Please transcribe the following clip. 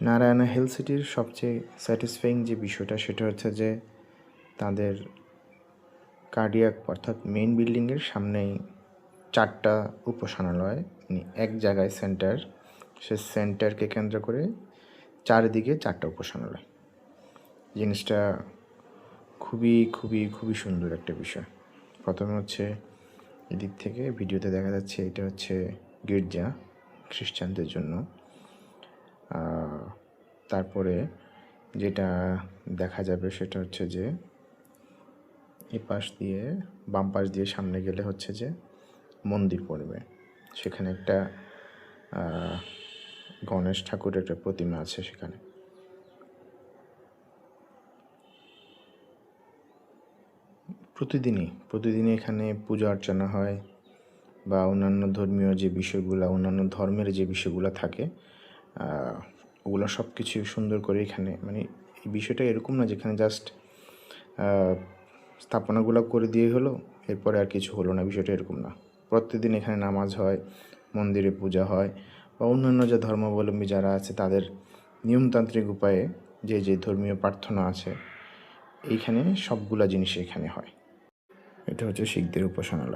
Narayana hill সিটির সবচেয়ে satisfying যে বিষয়টা সেটা হচ্ছে যে তাদের কার্ডিয়াক অর্থাৎ মেইন বিল্ডিংয়ের সামনেই 4টা উপাসনালয়, মানে এক জায়গায় সেন্টার, সে সেন্টারকে কেন্দ্র করে চারিদিকে 4টা উপাসনালয়। জিনিসটা খুবই খুবই খুবই সুন্দর একটা বিষয়। প্রথমে হচ্ছে এদিক থেকে ভিডিওতে দেখা যাচ্ছে এটা হচ্ছে গির্জা খ্রিস্টানদের জন্য। তারপরে যেটা দেখা যাবে সেটা হচ্ছে যে এই পাশ দিয়ে বাম পাশ দিয়ে সামনে গেলে হচ্ছে যে মন্দির পড়বে। সেখানে একটা গণেশ ঠাকুরের একটা প্রতিমা আছে। সেখানে প্রতিদিনই এখানে পূজা অর্চনা হয় বা অন্যান্য ধর্মীয় যে বিষয়গুলো, অন্যান্য ধর্মের যে বিষয়গুলো থাকে ওগুলো সব কিছু সুন্দর করে এখানে, মানে এই বিষয়টা এরকম না যেখানে জাস্ট স্থাপনাগুলো করে দিয়ে হলো, এরপরে আর কিছু হলো না। বিষয়টা এরকম না। প্রত্যেকদিন এখানে নামাজ হয়, মন্দিরে পূজা হয় বা অন্যান্য যে ধর্মাবলম্বী যারা আছে তাদের নিয়মতান্ত্রিক উপায়ে যে ধর্মীয় প্রার্থনা আছে এইখানে সবগুলা জিনিস এখানে হয়। এটা হচ্ছে শিখদের উপাসনালয়।